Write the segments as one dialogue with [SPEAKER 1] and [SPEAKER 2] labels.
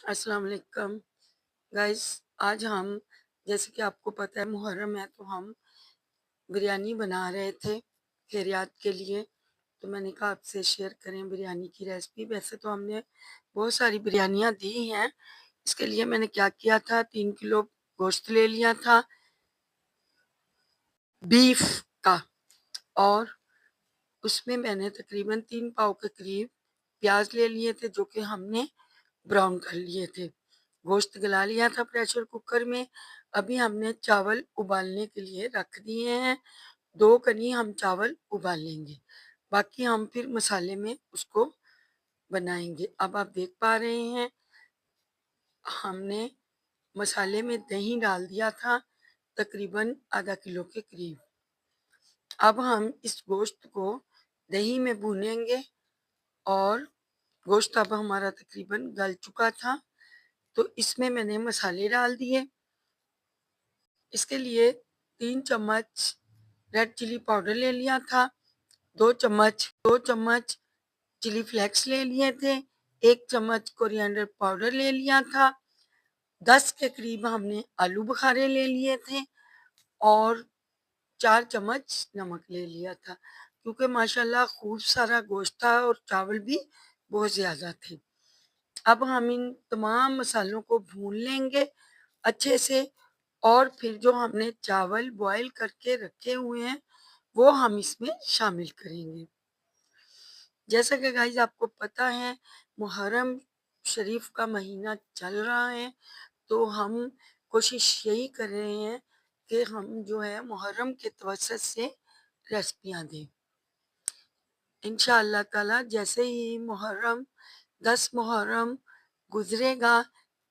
[SPEAKER 1] अस्सलाम वालेकुम गाइस। आज हम, जैसे कि आपको पता है मुहर्रम है, तो हम बिरयानी बना रहे थे खैरियत के लिए। तो मैंने कहा आपसे शेयर करें बिरयानी की रेसिपी। वैसे तो हमने बहुत सारी बिरयानियां दी हैं। इसके लिए मैंने क्या किया था, 3 किलो गोश्त ले लिया था बीफ का, और उसमें मैंने तकरीबन 3 पाव के करीब प्याज ले लिए थे, जो कि हमने ब्राउन कर लिए थे। गोश्त गला लिया था प्रेशर कुकर में। अभी हमने चावल उबालने के लिए रख दिए हैं। 2 कनी हम चावल उबाल लेंगे, बाकी हम फिर मसाले में उसको बनाएंगे। अब आप देख पा रहे हैं हमने मसाले में दही डाल दिया था, तकरीबन आधा किलो के करीब। अब हम इस गोश्त को दही में भूनेंगे, और गोश्त अब हमारा तकरीबन गल चुका था, तो इसमें मैंने मसाले डाल दिए। इसके लिए 3 चम्मच रेड चिली पाउडर ले लिया था, 2 चम्मच चिली फ्लेक्स ले लिए थे, 1 चम्मच कोरिएंडर पाउडर ले लिया था, 10 के करीब हमने आलू बुखारे ले लिए थे, और 4 चम्मच नमक ले लिया था, क्योंकि माशाल्लाह खूब सारा गोश्त था और चावल भी बहुत ज़्यादा थे। अब हम इन तमाम मसालों को भून लेंगे अच्छे से, और फिर जो हमने चावल बॉईल करके रखे हुए हैं वो हम इसमें शामिल करेंगे। जैसा कि गाइस आपको पता है मुहर्रम शरीफ का महीना चल रहा है, तो हम कोशिश यही कर रहे हैं कि हम जो है मुहर्रम के तवज्जुह से रेसिपियां दें। इंशाअल्लाह ताला जैसे ही मुहर्रम 10 मुहर्रम गुजरेगा,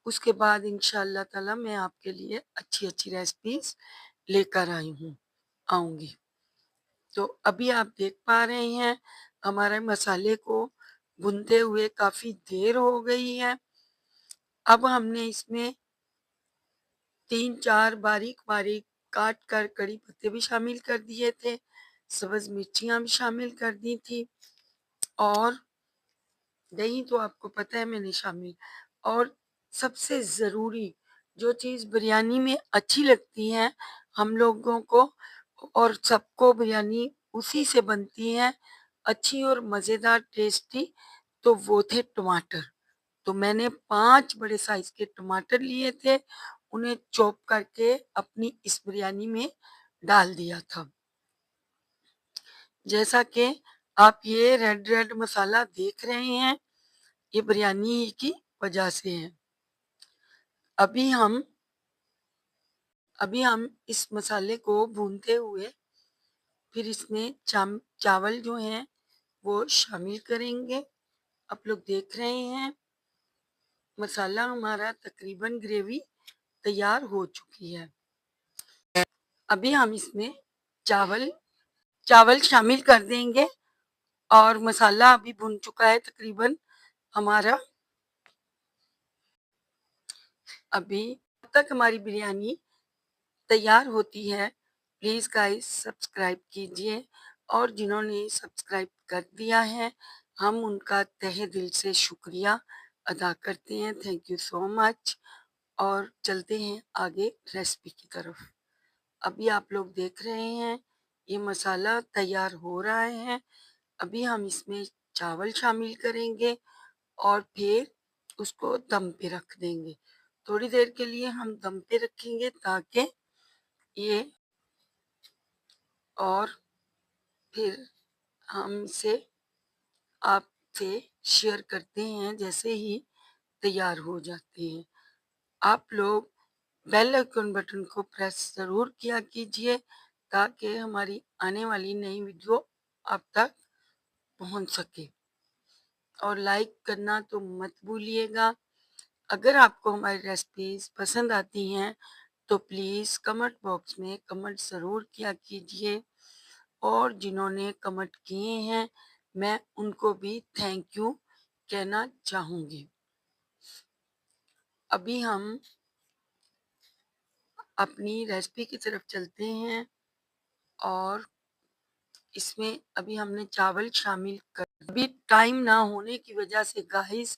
[SPEAKER 1] उसके बाद इंशाअल्लाह ताला मैं आपके लिए अच्छी अच्छी रेसिपीज लेकर आऊंगी। तो अभी आप देख पा रहे हैं हमारे मसाले को भुनते हुए काफी देर हो गई है। अब हमने इसमें 3-4 बारीक बारीक काट कर कड़ी पत्ते भी शामिल कर दिए थे, सब्ज मिर्चियां भी शामिल कर दी थी, और दही तो आपको पता है मैंने शामिल। और सबसे ज़रूरी जो चीज़ बिरयानी में अच्छी लगती है हम लोगों को, और सबको बिरयानी उसी से बनती है अच्छी और मज़ेदार टेस्टी, तो वो थे टमाटर। तो मैंने 5 बड़े साइज़ के टमाटर लिए थे, उन्हें चॉप करके अपनी इस बिरयानी में डाल दिया था। जैसा कि आप ये रेड रेड मसाला देख रहे हैं, ये बिरयानी की वजह से है। अभी हम अभी हम इस मसाले को भूनते हुए फिर इसमें चावल जो हैं वो शामिल करेंगे। आप लोग देख रहे हैं मसाला हमारा तकरीबन ग्रेवी तैयार हो चुकी है। अभी हम इसमें चावल चावल शामिल कर देंगे, और मसाला अभी भुन चुका है तकरीबन हमारा। अभी तब तक हमारी बिरयानी तैयार होती है, प्लीज़ गाइस सब्सक्राइब कीजिए, और जिन्होंने सब्सक्राइब कर दिया है हम उनका तहे दिल से शुक्रिया अदा करते हैं। Thank you so much. और चलते हैं आगे रेसिपी की तरफ। अभी आप लोग देख रहे हैं ये मसाला तैयार हो रहा है। अभी हम इसमें चावल शामिल करेंगे, और फिर उसको दम पे रख देंगे। थोड़ी देर के लिए हम दम पे रखेंगे ताकि ये, और फिर हम इसे आपसे शेयर करते हैं जैसे ही तैयार हो जाते हैं। आप लोग बेल आइकन बटन को प्रेस ज़रूर किया कीजिए, ताकि हमारी आने वाली नई वीडियो आप तक पहुंच सके, और लाइक करना तो मत भूलिएगा। अगर आपको हमारी रेसिपीज पसंद आती हैं तो प्लीज़ कमेंट बॉक्स में कमेंट ज़रूर किया कीजिए, और जिन्होंने कमेंट किए हैं मैं उनको भी थैंक यू कहना चाहूँगी। अभी हम अपनी रेसिपी की तरफ चलते हैं, और इसमें अभी हमने चावल शामिल कर, अभी टाइम ना होने की वजह से गाइस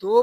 [SPEAKER 1] 2